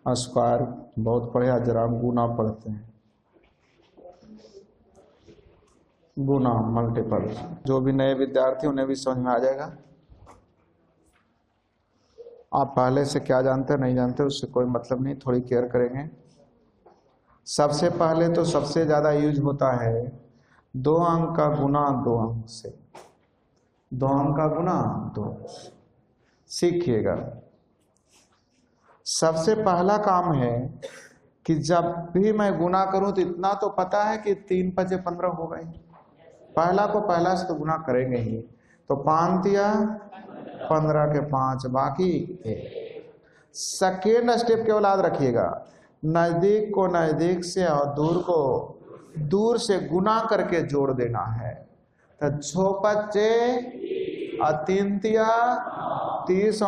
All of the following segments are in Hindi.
स्क्वायर बहुत पढ़े, जरा हम गुना पढ़ते हैं। गुना मल्टीपल, जो भी नए विद्यार्थी उन्हें भी समझ में आ जाएगा। आप पहले से क्या जानते नहीं जानते उससे कोई मतलब नहीं, थोड़ी केयर करेंगे। सबसे पहले तो सबसे ज्यादा यूज होता है 2 अंक का गुना 2 अंक से, 2 अंक का गुना 2। सीखिएगा, सबसे पहला काम है कि जब भी मैं गुना करूं तो इतना तो पता है कि 3 × 15 हो गए। पहला को पहला से तो गुना करेंगे ही, तो 5 तिया 15 के 5 बाकी 1। सेकेंड स्टेप केवल याद रखिएगा, नजदीक को नजदीक से और दूर को दूर से गुना करके जोड़ देना है। तो 6 × 5 और 3 तिया 30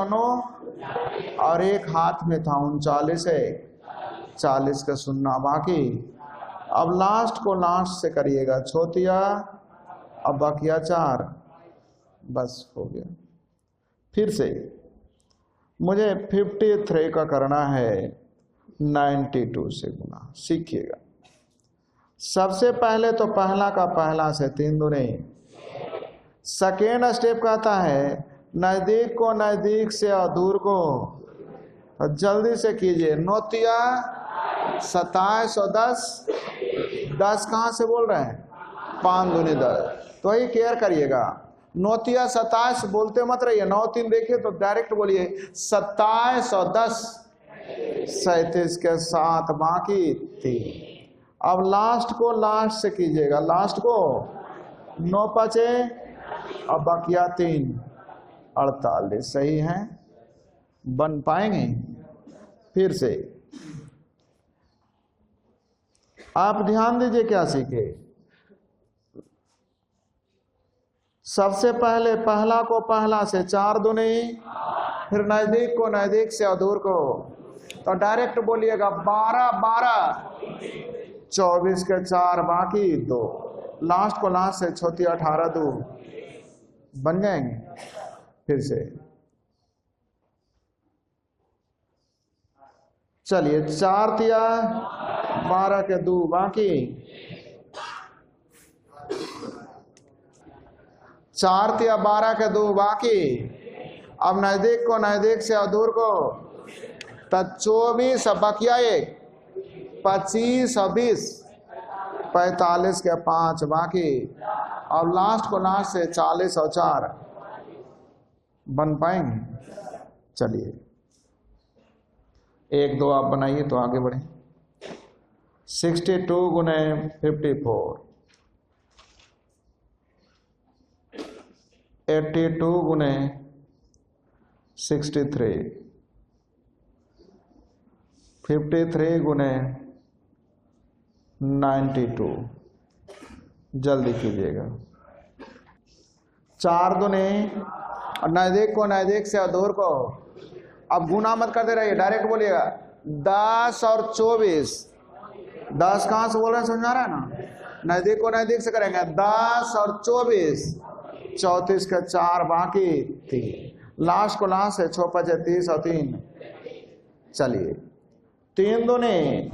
और 1 हाथ में था 39 है, 40 का सुन्ना बाकी। अब लास्ट को लास्ट से करिएगा, 6 तिया अब बाकिया 4, बस हो गया। फिर से मुझे 53 का करना है 92 से गुना। सीखिएगा, सबसे पहले तो पहला का पहला से 3 दूनी। सेकेंड स्टेप कहता है नजदीक को नजदीक से और दूर को, जल्दी से कीजिए। 9 तिया 27 और 10, 10 कहाँ से बोल रहे हैं? 5 दूनी 10, तो ही केयर करिएगा। 9 तिया 27 बोलते मत रहिए, 9 3 देखिए तो डायरेक्ट बोलिए 27 और 10 37 के 7 बाकी 3। अब लास्ट को लास्ट से कीजिएगा, लास्ट को 9 × 5 अब बाकिया 3 48। सही है, बन पाएंगे? फिर से आप ध्यान दीजिए क्या सीखे। सबसे पहले पहला को पहला से 4 दूनी, फिर नजदीक को नजदीक से और दूर को, तो डायरेक्ट बोलिएगा 12 12 24 के 4 बाकी 2। लास्ट को लास्ट से 6 तिया 18 2 बन जाएंगे। फिर से चलिए, 4 तिया 12 के 2 बाकी, 4 तिया 12 के 2 बाकी। अब नजदीक को नजदीक से और दूर को, तो 24 अब बाकिया 1, 25 और 20 45 के 5 बाकी। अब लास्ट को लास्ट से 40 और 4 बन पाएंगे? चलिए 1 2 आप बनाइए तो आगे बढ़े। 62 गुने 54, 82 गुने 63, 53 गुने 92। जल्दी कीजिएगा। 4 दूनी और नजदीक को नजदीक से और दूर को, अब गुना मत करते रहिए, डायरेक्ट बोलिएगा 10 और 24। 10 कहाँ से बोल रहे हैं, समझ आ रहा है ना? नजदीक को नजदीक से करेंगे 10 और 24 34 के 4 बाकी 3। लास्ट को लास्ट से 6 × 5 30 और 3। चलिए 3 दूनी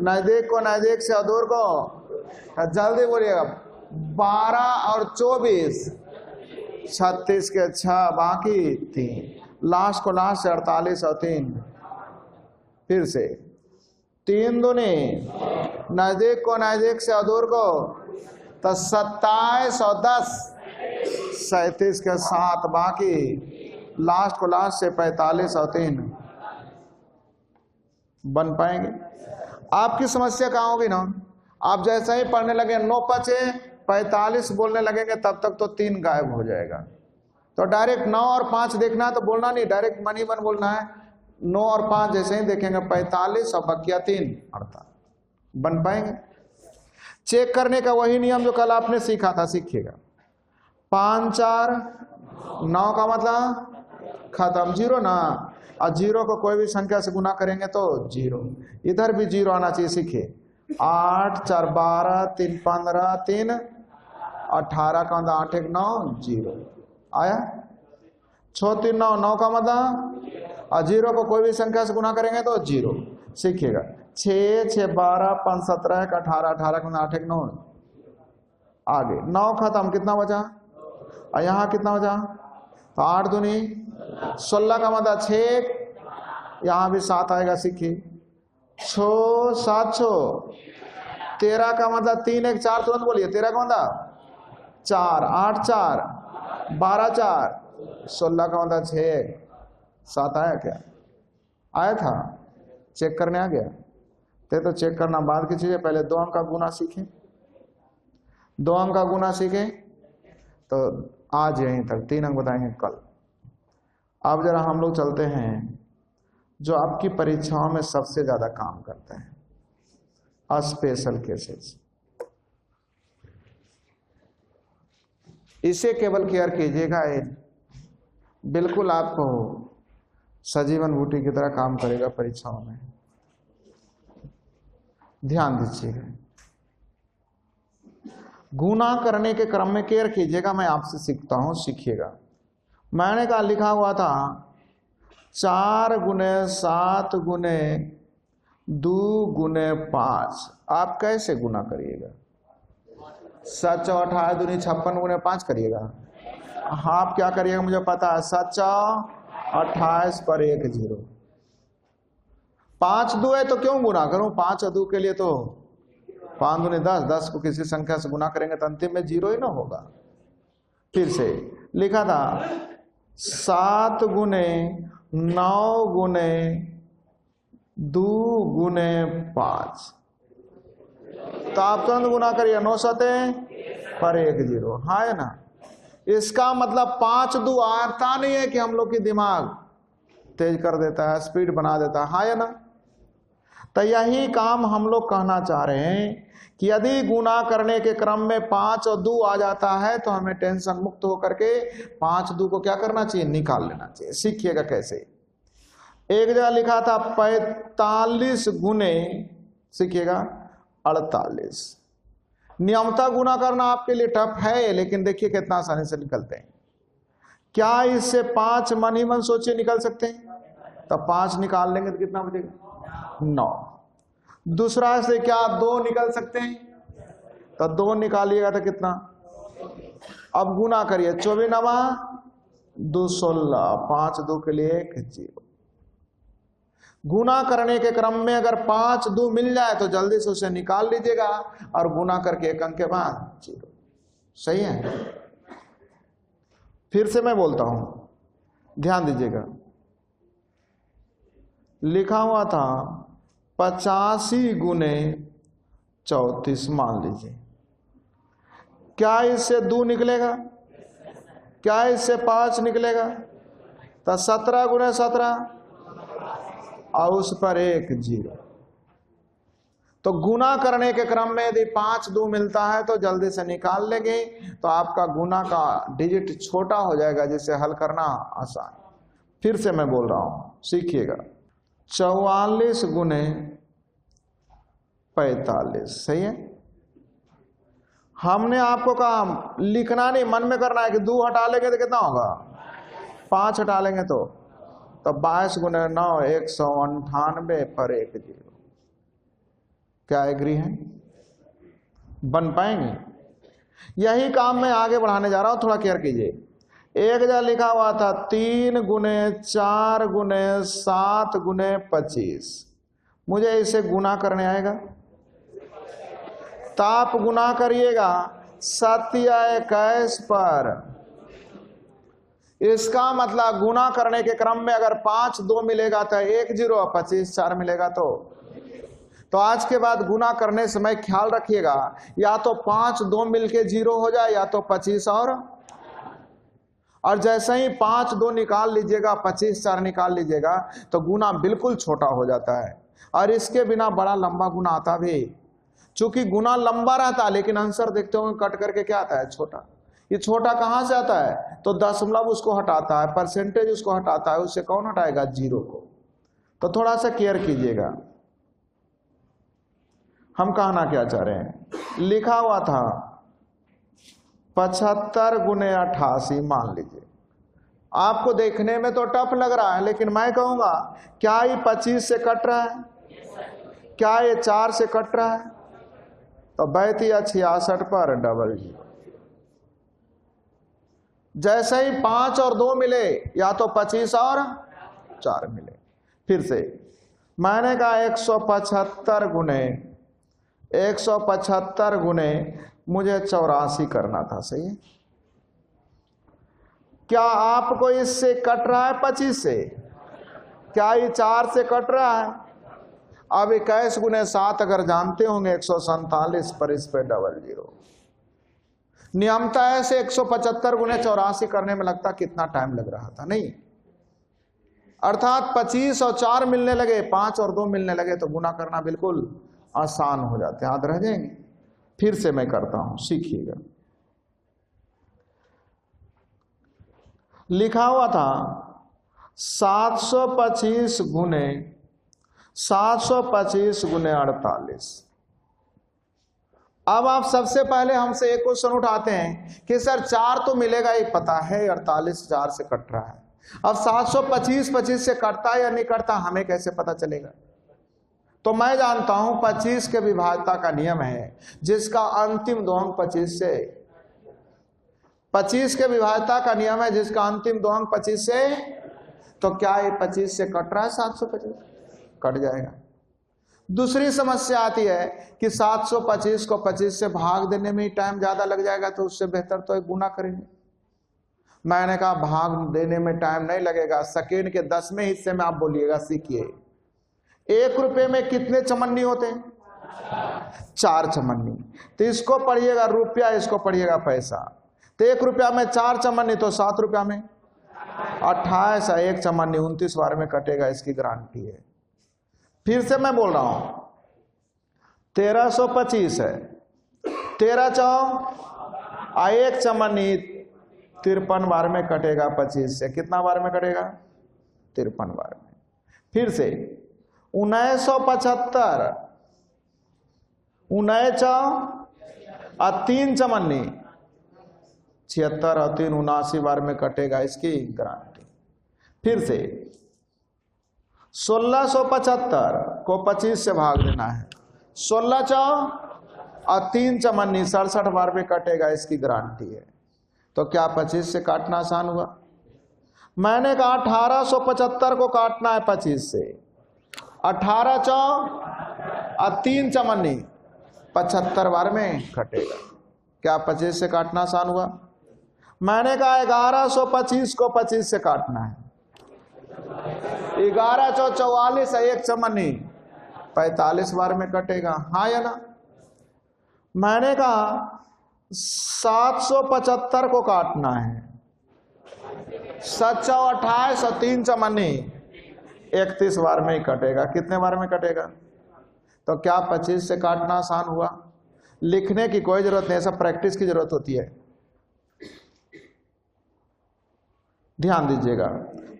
नजदीक को नजदीक से और दूर को, जल्दी बोलिएगा 12 और 24 36 के 6 बाकी 3। लास्ट को लास्ट से 48 और 3। फिर से 3 दूनी नजदीक को नजदीक से और दूर को, तो 27 और 10 37 के 7 बाकी। लास्ट को लास्ट से 45 और 3 बन पाएंगे? आपकी समस्या कहाँ होगी ना, आप जैसा ही पढ़ने लगे 9 × 5 45 बोलने लगेंगे तब तक तो 3 गायब हो जाएगा। तो डायरेक्ट 9 और 5 देखना है तो बोलना नहीं, डायरेक्ट मन ही मन बोलना है। 9 और 5 जैसे ही देखेंगे 45 और बाकिया 3 48 बन पाएंगे? चेक करने का वही नियम जो कल आपने सीखा था, सीखिएगा। 5 4 9 का मतलब खत्म, 0 ना, और 0 को कोई भी संख्या से गुना करेंगे तो 0, इधर भी 0 आना चाहिए। सीखिए 8 4 12 3 15 3 18 का मतलब 8 1 9 0 आया। 6 3 9 9 का मतलब और 0 को कोई भी संख्या से गुना करेंगे तो 0। सीखिएगा 6 6 12 5 17 18 18 8 1 9 आगे 9 खत्म, कितना बचा और यहाँ कितना बचा तो 8 दूनी 16 का मतलब 6, यहाँ भी 7 आएगा। सीखिए 6 7 6 13 का मतलब 3 1 4 तुरंत बोलिए 13 का मतलब 4 8 4 12 4 16 का मतलब 6 1 7 आया क्या? आया था? चेक करने आ गया? तो चेक करना बाद की चीज है, पहले 2 अंक का गुना सीखें। 2 अंक का गुना सीखें तो आज यहीं तक, 3 अंक बताएंगे कल। अब जरा हम लोग चलते हैं जो आपकी परीक्षाओं में सबसे ज्यादा काम करते हैं, स्पेशल केसेस। इसे केवल केयर कीजिएगा, बिल्कुल आपको सजीवन बूटी की तरह काम करेगा परीक्षाओं में। ध्यान दीजिएगा, गुना करने के क्रम में केयर कीजिएगा। मैं आपसे सीखता हूं, सीखिएगा। मैंने कहा लिखा हुआ था 4 गुने 7 गुने 2 गुने 5। आप कैसे गुना करिएगा? 7 चौ 28 दूनी 56 गुने 5 करिएगा। हाँ, आप क्या करिएगा मुझे पता है। 7 चौ 28 पर 1 0। 5 2 है तो क्यों गुना करूं? 5 और 2 के लिए तो 5 दूनी 10, 10 को किसी संख्या से गुना करेंगे तो अंतिम में 0 ही ना होगा। फिर से लिखा था 7 गुने 9 गुने 2 गुने 5। तो आप तुरंत गुना करिए 9 7 पर 1 0। हाँ है ना? इसका मतलब 5 2 आता नहीं है कि हम लोग की दिमाग तेज कर देता है, स्पीड बना देता है। हाँ है ना? तो यही काम हम लोग कहना चाह रहे हैं कि यदि गुना करने के क्रम में 5 और 2 आ जाता है तो हमें टेंशन मुक्त होकर के 5 2 को क्या करना चाहिए? निकाल लेना चाहिए। सीखिएगा कैसे। एक जगह लिखा था 45 गुने, सीखिएगा 48। नियमता गुना करना आपके लिए टफ है, लेकिन देखिए कितना आसानी से निकलते हैं। क्या इससे 5 मन ही मन सोचिए निकल सकते हैं? तो 5 निकाल लेंगे तो कितना बचेगा? 9। दूसरा से क्या 2 निकल सकते हैं? तो 2 निकालिएगा तो कितना? अब गुना करिए 24 9 2 16, 5 2 के लिए 1 0। गुना करने के क्रम में अगर 5 2 मिल जाए तो जल्दी से उसे निकाल लीजिएगा और गुना करके 1 अंक के बाद 0। सही है? फिर से मैं बोलता हूं, ध्यान दीजिएगा। लिखा हुआ था 85 गुने 34 मान लीजिए। क्या इससे 2 निकलेगा? क्या इससे 5 निकलेगा? तो 17 गुने 17 और उस पर 1 0। तो गुना करने के क्रम में यदि 5 2 मिलता है तो जल्दी से निकाल लेंगे, तो आपका गुना का डिजिट छोटा हो जाएगा, जिसे हल करना आसान। फिर से मैं बोल रहा हूं, सीखिएगा। 44 गुने 45। सही है? हमने आपको कहा लिखना नहीं, मन में करना है कि 2 हटा लेंगे तो कितना होगा? 5 हटा लेंगे तो 22 गुने 9 198 पर 1 0। क्या एग्री है? बन पाएंगे? यही काम मैं आगे बढ़ाने जा रहा हूं, थोड़ा केयर कीजिए। एक जगह लिखा हुआ था 3 गुने 4 गुने 7 गुने 25। मुझे इसे गुना करने आएगा? तो आप गुना करिएगा 7 या 21 पर। इसका मतलब गुना करने के क्रम में अगर 5 2 मिलेगा तो 1 0 और 25 4 मिलेगा तो आज के बाद गुना करने समय ख्याल रखिएगा, या तो 5 2 मिलके 0 हो जाए या तो 25 और जैसे ही 5 2 निकाल लीजिएगा 25 4 निकाल लीजिएगा तो गुना बिल्कुल छोटा हो जाता है। और इसके बिना बड़ा लंबा गुना आता भी, चूंकि गुना लंबा रहता है लेकिन आंसर देखते होंगे कट करके क्या आता है? छोटा। ये छोटा कहां से आता है? तो दशमलव उसको हटाता है, परसेंटेज उसको हटाता है। उससे कौन हटाएगा? 0 को। तो थोड़ा सा केयर कीजिएगा। हम कहना क्या चाह रहे हैं? लिखा हुआ था 75 गुने 88 मान लीजिए। आपको देखने में तो टफ लग रहा है, लेकिन मैं कहूंगा क्या ये 25 से कट रहा है? क्या ये 4 से कट रहा है? तो बैठिया 66 पर डबल जीरो। जैसे ही 5 और 2 मिले, या तो 25 और 4 मिले। फिर से मैंने कहा 175 गुने 175 गुने मुझे 84 करना था, सही है? क्या आपको इससे कट रहा है 25 से? क्या ये 4 से कट रहा है? अब 21 गुने 7 अगर जानते होंगे 147 पर इस पे डबल जीरो। नियमता ऐसे 175 गुने 84 करने में लगता कितना टाइम लग रहा था, नहीं? अर्थात 25 और 4 मिलने लगे, 5 और 2 मिलने लगे तो गुना करना बिल्कुल आसान हो जाते हैं। याद रह जाएंगे। फिर से मैं करता हूं, सीखिएगा। लिखा हुआ था 725 गुने 48। अब आप सबसे पहले हमसे एक क्वेश्चन उठाते हैं कि सर 4 तो मिलेगा, ही पता है 48 4 से कट रहा है। अब 725 25 से कटता है या नहीं कटता, हमें कैसे पता चलेगा? तो मैं जानता हूं 25 के विभाज्यता का नियम है, जिसका अंतिम दो अंक 25 से 25 के विभाज्यता का नियम है जिसका अंतिम दो अंक 25 से। तो क्या ये 25 से कट रहा है? 725 कट जाएगा। दूसरी समस्या आती है कि 725 को 25 से भाग देने में ही टाइम ज्यादा लग जाएगा, तो उससे बेहतर तो एक गुना करेंगे। मैंने कहा भाग देने में टाइम नहीं लगेगा, सेकेंड के 10वें हिस्से में आप बोलिएगा। सीखिए, 1 रुपए में कितने चमन्नी होते हैं? 4 चमन्नी। तो इसको पढ़िएगा रुपया, इसको पढ़िएगा पैसा। तो 1 रुपया में 4 चमन्नी, तो 7 रुपया में 28 है। 1 चमन्नी 29 बार में कटेगा, इसकी गारंटी है। फिर से मैं बोल रहा हूं 1325 है, 13 चौ 1 चमन्नी 53 बार में कटेगा 25 से। कितना बार में कटेगा? 53 बार में। फिर से 1975 19 चौ 3 चमन्नी 76 और 3 79 बार में कटेगा, इसकी गारंटी। फिर से 1675 को 25 से भाग देना है, 16 चौ 3 चमन्नी 67 बार में कटेगा, इसकी गारंटी है। तो क्या 25 से काटना आसान हुआ? मैंने कहा 1875 को काटना है 25 से। 18 चौ 3 चमन्नी 75 बार में कटेगा। क्या 25 से काटना आसान हुआ? मैंने कहा 1125 को 25 से काटना है। 11 चौ 44 है, 1 चमन्नी 45 बार में कटेगा, हाँ या ना? मैंने कहा 775 को काटना है, 7 चौ 28 और 3 चमन्नी 31 बार में ही कटेगा। कितने बार में कटेगा? तो क्या 25 से काटना आसान हुआ? लिखने की कोई जरूरत नहीं, सब प्रैक्टिस की जरूरत होती है। ध्यान दीजिएगा।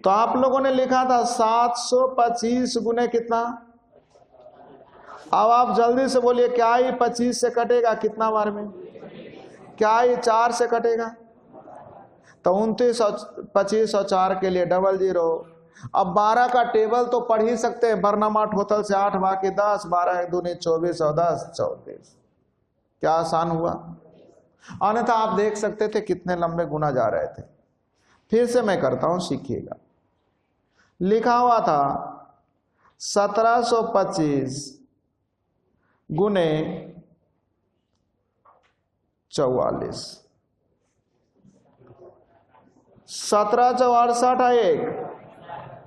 तो आप लोगों ने लिखा था 725 गुने कितना? अब आप जल्दी से बोलिए, क्या ये 25 से कटेगा? कितना बार में? क्या ये 4 से कटेगा? तो 29 और 25 और 4 के लिए डबल जीरो। अब 12 का टेबल तो पढ़ ही सकते हैं, बर्नामा टोटल से 8 बाकी 10, 12 1 दूनी 24 और 10 34। क्या आसान हुआ? अन्यथा आप देख सकते थे कितने लंबे गुना जा रहे थे। फिर से मैं करता हूं, सीखिएगा। लिखा हुआ था 1725 गुने 44। 17 चौ 68 है 1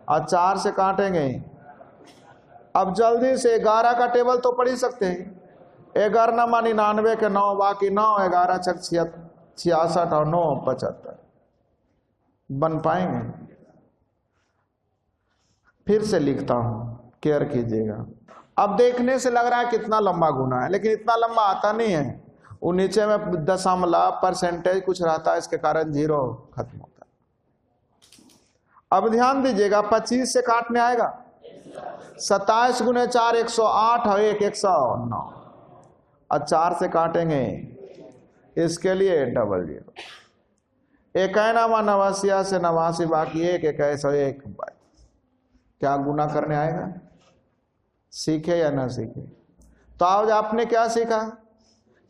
और 4 से काटेंगे। अब जल्दी से 11 का टेबल तो पढ़ ही सकते हैं। 11 नमा 99 के 9 बाकी 9, 11 छक 66 और 9 75। बन पाएंगे? फिर से लिखता हूं, केयर कीजिएगा। अब देखने से लग रहा है कितना लंबा गुना है, लेकिन इतना लंबा आता नहीं है। वो नीचे में दशमलव परसेंटेज कुछ रहता है, इसके कारण 0 खत्म होता है। अब ध्यान दीजिएगा, 25 से काटने आएगा। 27 गुने 4 108 और 1 109 और 4 से काटेंगे, इसके लिए डबल जीरो। इक्यानवा नवासिया से 89 बाकी 1 क्या गुना करने आएगा? सीखे या ना सीखे? तो आज आपने क्या सीखा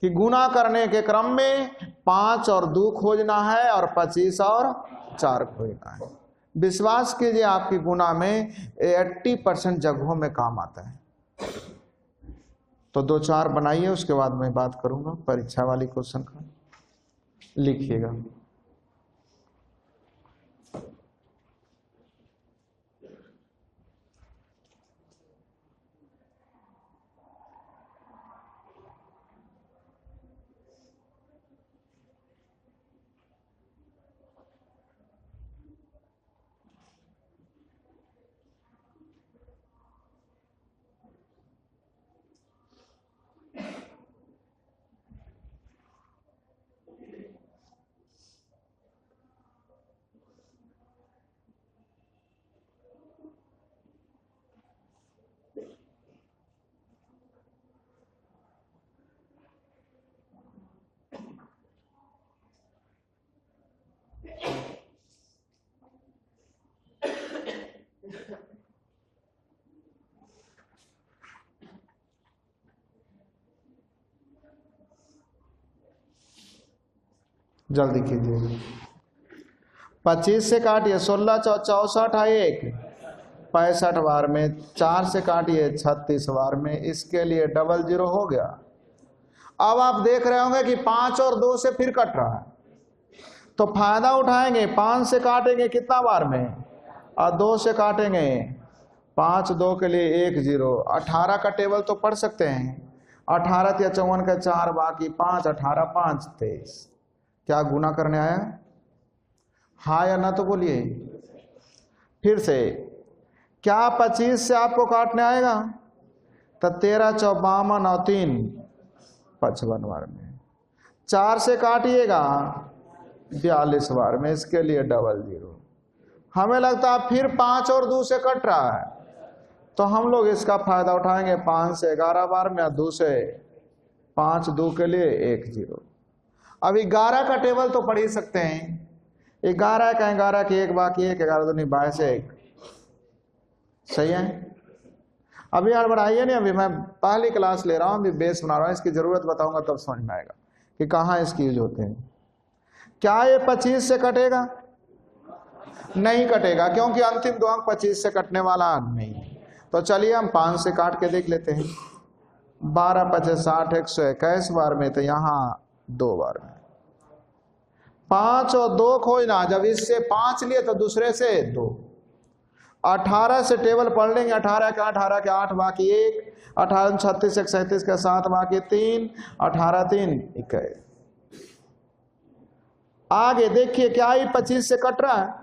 कि गुना करने के क्रम में 5 और 2 खोजना है और 25 और 4 खोजना है। विश्वास कीजिए आपकी गुना में 80% जगहों में काम आता है। तो 2-4 बनाइए, उसके बाद मैं बात करूंगा परीक्षा वाली क्वेश्चन का। लिखिएगा। जल्दी कीजिए। 25 से काटिए, 16 64 है 1 65 बार में, 4 से काटिए 36 बार में, इसके लिए 00 हो गया। अब आप देख रहे होंगे कि 5 और 2 से फिर कट रहा है, तो फायदा उठाएंगे। 5 से काटेंगे कितना बार में और 2 से काटेंगे 5, 2 के लिए 1 0। 18 का टेबल तो पढ़ सकते हैं। 18 या 54 का 4 बाकी 5, 18 5 23। क्या गुना करने आया? हाँ या ना तो बोलिए। फिर से क्या 25 से आपको काटने आएगा? तो 13 54 और 3 55 बार में। 4 से काटिएगा 42 बार में, इसके लिए 00। हमें लगता है फिर 5 और 2 से कट रहा है, तो हम लोग इसका फायदा उठाएंगे। 5 से 11 बार में, 2 से 5, 2 के लिए 1 0। अब 11 का टेबल तो पढ़ ही सकते हैं। 11 का 11 की 1 बाकी 1, 11 दूनी 22 1। सही है। अभी यार बढ़ाइए नहीं, अभी मैं पहली क्लास ले रहा हूं, अभी बेस बना रहा हूं, इसकी जरूरत बताऊंगा तब समझ में आएगा कि कहाँ इसकी यूज होते हैं। क्या ये 25 से कटेगा? नहीं कटेगा, क्योंकि अंतिम 2 अंक 25 से कटने वाला नहीं। तो चलिए हम 5 से काट के देख लेते हैं। 12 25 60 121 बार में, तो यहां 2 बार में। 5 और 2 खोजना, जब इससे 5 लिए तो दूसरे से 2। 18 से टेबल पढ़ लेंगे। 18 के 8 बाकी 1, 18 36 137 के 7 बाकी 3, 18 3 21। आगे देखिए क्या ही 25 से कट रहा है?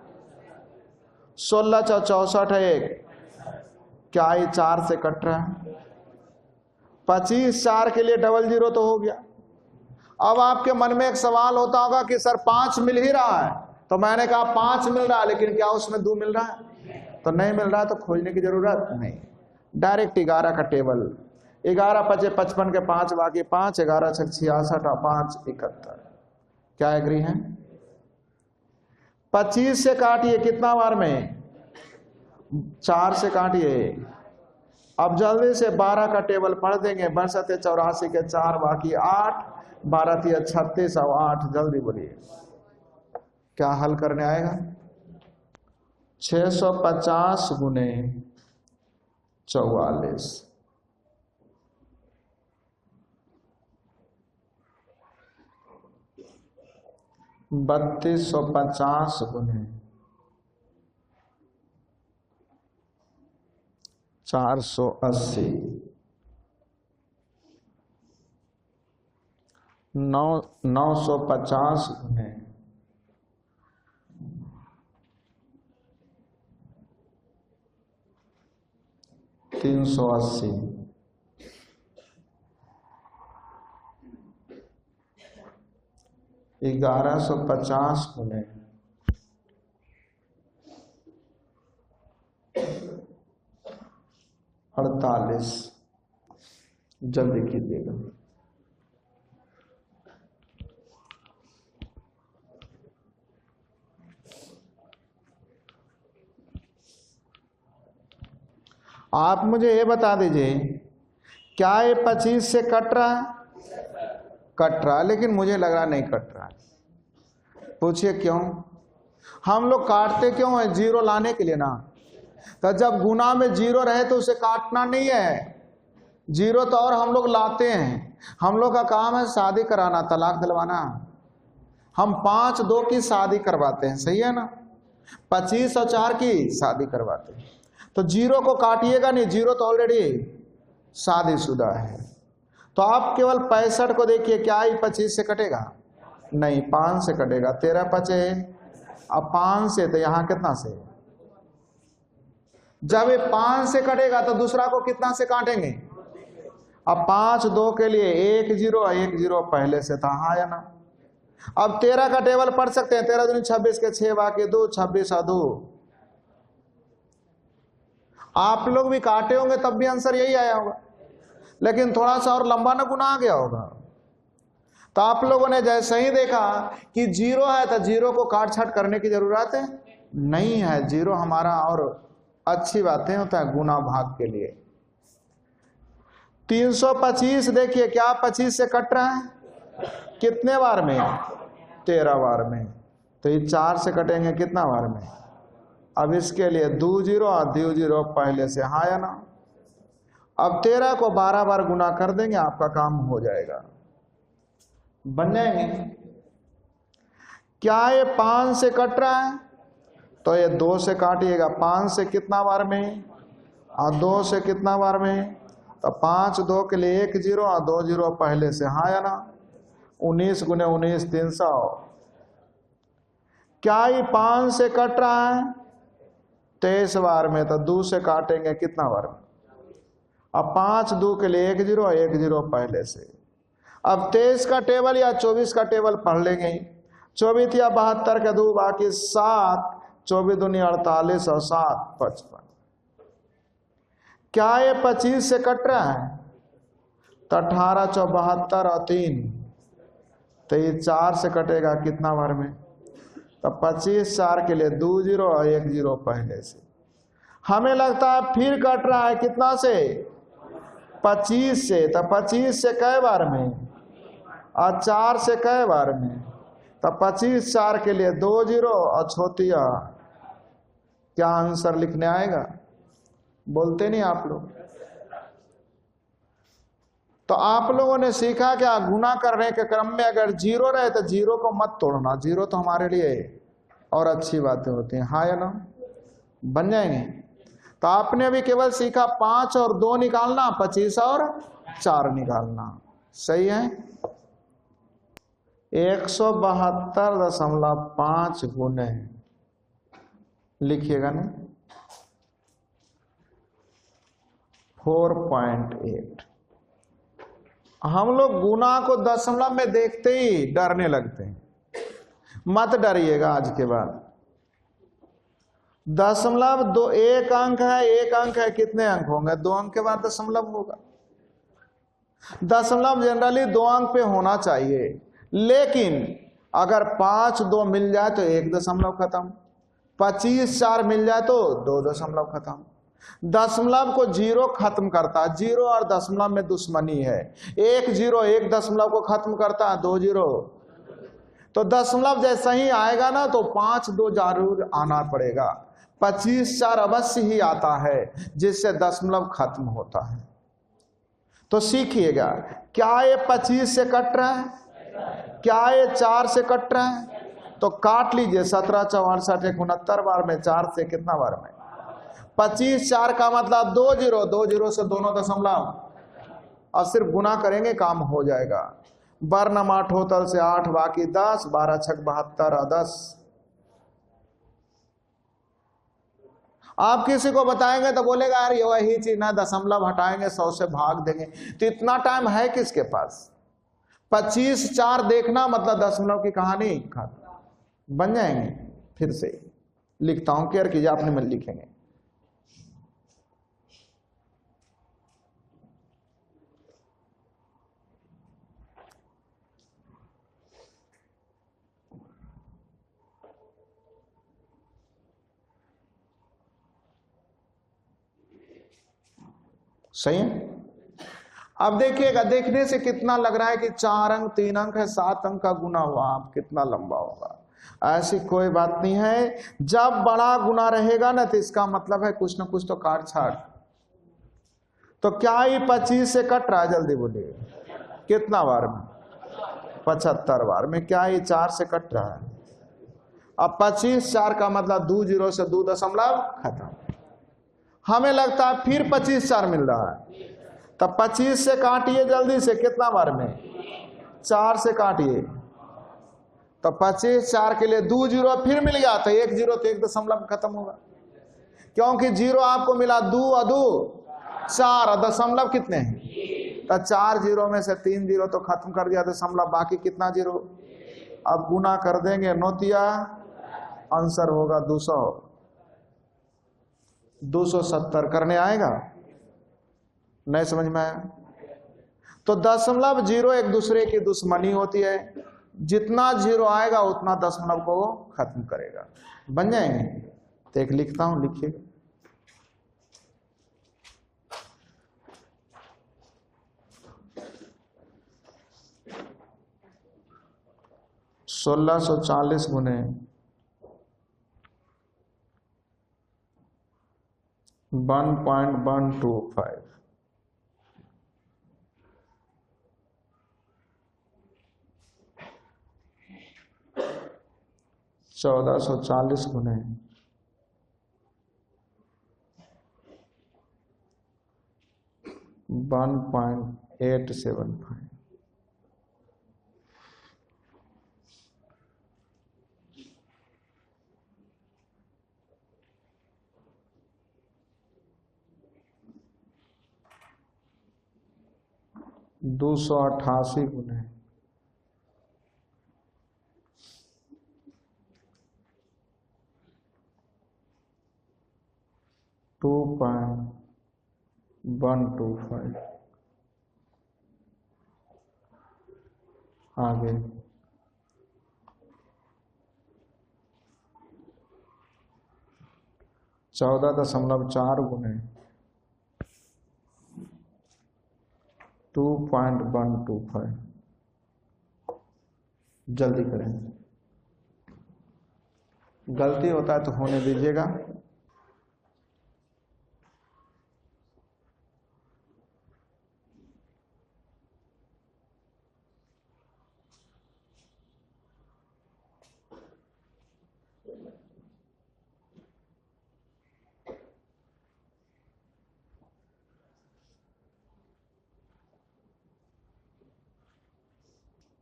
16 64 है 1, क्या ही 4 से कट रहा है? 25 4 के लिए 00 तो हो गया। अब आपके मन में एक सवाल होता होगा कि सर 5 मिल ही रहा है, तो मैंने कहा 5 मिल रहा है, लेकिन क्या उसमें 2 मिल रहा है? तो नहीं मिल रहा है, तो खोजने की जरूरत नहीं। डायरेक्ट 11 का टेबल, 11 5 55 के 5 बाकी 5, 11 6 66 और 5 71। क्या एग्री है? 25 से काटिए कितना बार में? 4 से काटिए। अब जल्दी से 12 का टेबल पढ़ देंगे। 62 84 के 4 बाकी 8, 12 3 36 और 8। जल्दी बोलिए क्या हल करने आएगा? 650 गुने 44, 3250 गुने 480, 950 गुने 380, 1150 गुने 48। जल्दी कीजिएगा। आप मुझे ये बता दीजिए, क्या ये 25 से कट रहा है? कट रहा है, लेकिन मुझे लग रहा नहीं कट रहा है। पूछिए क्यों? हम लोग काटते क्यों है? जीरो लाने के लिए ना। तो जब गुना में जीरो रहे तो उसे काटना नहीं है, जीरो तो और हम लोग लाते हैं। हम लोग का काम है शादी कराना, तलाक दिलवाना। हम 5-2 की शादी करवाते हैं, सही है ना? 25 और 4 की शादी करवाते हैं। तो जीरो को काटिएगा नहीं, जीरो तो ऑलरेडी शादीशुदा है। तो आप केवल 65 को देखिए, क्या ही 25 से कटेगा? नहीं, 5 से कटेगा। 13 पचे, अब 5 से, तो यहां कितना से? जब ये 5 से कटेगा तो दूसरा को कितना से काटेंगे? अब 5-2 के लिए 1 0, 1 0 पहले से था, हाँ या ना? अब 13 का टेबल पढ़ सकते हैं। 13 दूनी 26 के 6 बाकी 2, 26 और 2। आप लोग भी काटे होंगे तब भी आंसर यही आया होगा, लेकिन थोड़ा सा और लंबा ना गुना आ गया होगा। तो आप लोगों ने जैसे ही देखा कि जीरो है तो जीरो को काट छाट करने की जरूरत है नहीं है। जीरो हमारा और अच्छी बातें होता है गुना भाग के लिए। 325 देखिए, क्या 25 से कट रहा है? कितने बार में? 13 बार में। तो ये 4 से कटेंगे कितना बार में? अब इसके लिए 2 0 और 2 0 पहले से, हाँ या ना? अब 13 को 12 बार गुना कर देंगे, आपका काम हो जाएगा, बन जाएंगे। क्या ये 5 से कट रहा है? तो ये 2 से काटिएगा। 5 से कितना बार में और 2 से कितना बार में? तो 5-2 के लिए 1 0 और 2 0 पहले से, हाँ या ना? 19 गुने 19 300। क्या ये 5 से कट रहा है? 23 बार में। तो 2 से काटेंगे कितना बार में? अब 5-2 के लिए 1 0 और 1 0 पहले से। अब 23 का टेबल या 24 का टेबल पढ़ लेंगे। 24 या 72 के 2 बाकी 7, 24 दूनी 48 और 7 55। क्या ये 25 से कट रहा है? तो 18 4 72 और 3, तो ये 4 से कटेगा कितना बार में? तो 25 4 के लिए 2 0 और 1 0 पहले से। हमें लगता है फिर कट रहा है कितना से? 25 से। तो 25 से कई बार में और 4 से कई बार में? तो 25 4 के लिए 2 0 और छोटिया। क्या आंसर लिखने आएगा? बोलते नहीं आप लोग। तो आप लोगों ने सीखा क्या? गुना करने के क्रम में अगर जीरो रहे तो जीरो को मत तोड़ना। जीरो तो हमारे लिए और अच्छी बातें होती हैं, हाँ या ना? बन जाएंगे। तो आपने भी केवल सीखा 5 और 2 निकालना, 25 और 4 निकालना, सही है। 172.5 गुने, लिखिएगा ना, 4.8। हम लोग गुना को दशमलव में देखते ही डरने लगते हैं। मत डरिएगा आज के बाद। दशमलव 2 एक अंक है, एक अंक है, कितने अंक होंगे? 2 अंक के बाद दशमलव होगा। दशमलव जनरली 2 अंक पे होना चाहिए, लेकिन अगर 5-2 मिल जाए तो 1 दशमलव खत्म, 25 4 मिल जाए तो 2 दशमलव खत्म। दशमलव को जीरो खत्म करता है, जीरो और दशमलव में दुश्मनी है। 1 0 1 दशमलव को खत्म करता है, 2 0। तो दशमलव जैसा ही आएगा ना तो 5-2 जरूर आना पड़ेगा। 25 4 अवश्य ही आता है, जिससे दशमलव खत्म होता है। तो सीखिएगा, क्या ये 25 से कट रहा है? क्या ये 4 से कट रहा है? तो काट लीजिए। 17 4 68 69 बार में 4 से कितना बार में? 25 4 का मतलब 2 0, 2 0 से दोनों दशमलव, और सिर्फ गुना करेंगे काम हो जाएगा। वर्णम 8 होतल से 8 बाकी 10, 12 6 72 और 10। आप किसी को बताएंगे तो बोलेगा यार ये वही चीज ना, दशमलव हटाएंगे 100 से भाग देंगे। तो इतना टाइम है किसके पास? 25 4 देखना मतलब दशमलव की कहानी खत्म। बन जाएंगे। फिर से लिखता हूं, केयर कीजिए, आपने में लिखेंगे। सही है। अब देखिएगा, देखने से कितना लग रहा है कि 4 अंक 3 अंक है, 7 अंक का गुना हुआ, आप कितना लंबा होगा। ऐसी कोई बात नहीं है। जब बड़ा गुना रहेगा ना तो इसका मतलब है कुछ ना कुछ तो काट छाट। तो क्या ही 25 से कट रहा है, जल्दी बोलिए कितना बार में? 75 बार में। क्या ही 4 से कट रहा है? अब 25 4 का मतलब 2 जीरो से 2 दशमलव खत्म। हमें लगता है फिर 25 4 मिल रहा है, तब 25 से काटिए जल्दी से, कितना बार में? 4 से काटिए, तो 25 4 के लिए 2 जीरो फिर मिल गया, तो 1 जीरो तो 1 दशमलव खत्म होगा, क्योंकि जीरो आपको मिला 2 और 2 4 और दशमलव कितने हैं? तो 4 जीरो में से 3 जीरो तो खत्म कर दिया दशमलव, बाकी कितना जीरो? अब गुना कर देंगे नोतिया, आंसर होगा 270 करने आएगा। नहीं समझ में आया? तो दशमलव जीरो एक दूसरे की दुश्मनी होती है, जितना जीरो आएगा उतना दशमलव को खत्म करेगा। बन जाएंगे? तो एक लिखता हूं, लिखिए। सोलह 1640 गुने 1.125, चौदह 1440 गुने 1.875, दो 288 गुने 2.125। आगे 14.4 गुने 2.125। जल्दी करें, गलती होता है तो होने दीजिएगा।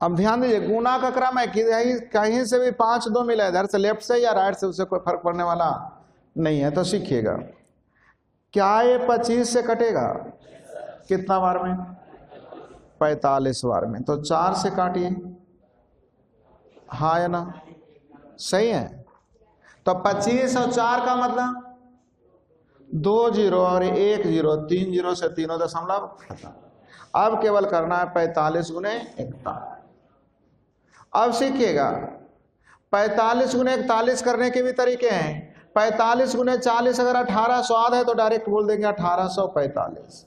अब ध्यान दीजिए, गुना का क्रम है कि कहीं से भी 5 2 मिला, इधर से लेफ्ट से या राइट से, उससे कोई फर्क पड़ने वाला नहीं है। तो सीखिएगा, क्या ये 25 से कटेगा? कितना बार में? 45 बार में। तो 4 से काटिए, हाँ या ना? सही है। तो 25 और 4 का मतलब 2 जीरो और 1 जीरो, 3 जीरो से तीनों दशमलव खत्म। अब केवल करना है 45 गुने 41। अब सीखिएगा, 45 गुने 41 करने के भी तरीके हैं। 45 गुने 40, अगर 1800 है तो डायरेक्ट बोल देंगे 1845।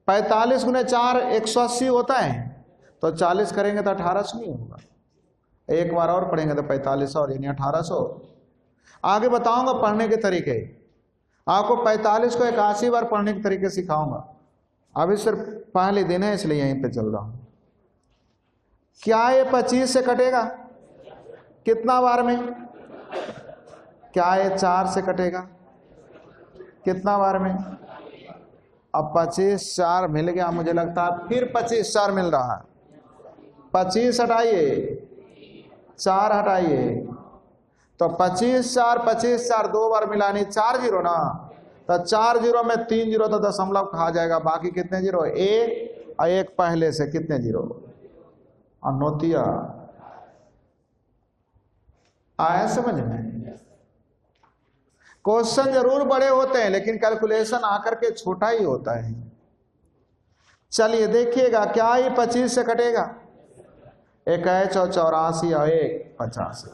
45 गुने 4 180 होता है, तो 40 करेंगे तो 1800 नहीं होगा। एक बार और पढ़ेंगे तो 45 और यानी 1800। आगे बताऊंगा पढ़ने के तरीके, आपको 45 को 81 बार पढ़ने के तरीके सिखाऊंगा। अभी सिर्फ पहले दिन है इसलिए यहीं पे चल रहा हूं। क्या ये 25 से कटेगा? कितना बार में? क्या ये 4 से कटेगा? कितना बार में? अब 25 4 मिल गया, मुझे लगता है फिर 25 4 मिल रहा है। 25 हटाइए, 4 हटाइए, तो 25 4 2 बार मिलानी, 4 जीरो ना, तो 4 जीरो में 3 जीरो तो दशमलव कहा जाएगा, बाकी कितने जीरो? 1 और 1 पहले से, कितने जीरो? अनोतिया। आया समझ में? क्वेश्चन जरूर बड़े होते हैं लेकिन कैलकुलेशन आकर के छोटा ही होता है। चलिए देखिएगा, क्या ये 25 से कटेगा? 1 84 और 1 50।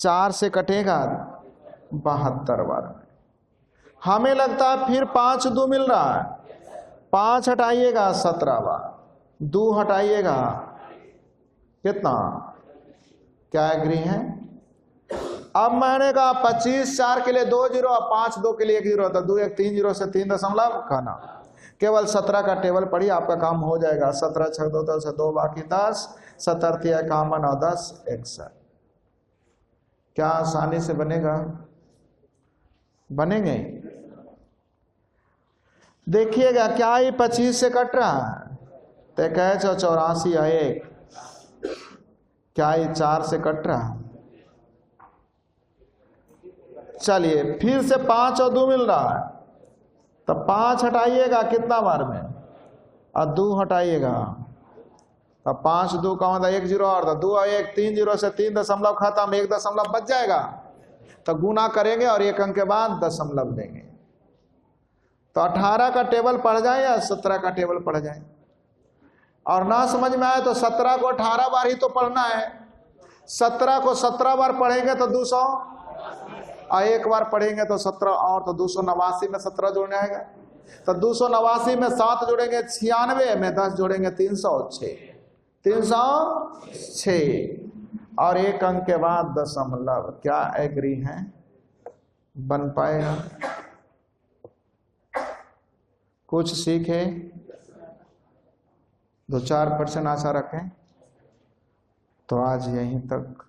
4 से कटेगा 72 बार। हमें लगता है फिर 5 2 मिल रहा है, 5 हटाइएगा 17 बार, 2 हटाइएगा कितना, क्या एग्री है? अब मैंने कहा 25 4 के लिए 2 0, 5 2 के लिए 1 0, तो 2 1 3 0 से 3 दशमलव खाना। केवल 17 का टेबल पढ़िए, आपका काम हो जाएगा। 17 6 2 10 2 बाकी 10, 17 3 51 और 10 61। क्या आसानी से बनेगा? बनेंगे? देखिएगा क्या ये 25 से कट रहा है, तो कहे 84 है 1, क्या ये 4 से कट रहा है? चलिए फिर से 5 और 2 मिल रहा है, तो 5 हटाइएगा कितना बार में, और 2 हटाइएगा, तो 5 2 का मतलब 1 0 और 2 और 1 3 0 से 3 दशमलव खत्म, 1 दशमलव बच जाएगा, तो गुना करेंगे और 1 अंक के बाद दशमलव देंगे। तो 18 का टेबल पढ़ जाए या 17 का टेबल पढ़ जाए, और ना समझ में आए तो 17 को 18 बार ही तो पढ़ना है। 17 को 17 बार पढ़ेंगे तो 200, और 1 बार पढ़ेंगे तो 17 और, तो 289 में 17 जोड़ने आएगा, तो 289 में 7 जोड़ेंगे 96 में 10 जोड़ेंगे 306, 306 और 1 अंक के बाद दशमलव। क्या एग्री है? बन पाएगा? कुछ सीखे, 2-4% आशा रखें। तो आज यहीं तक।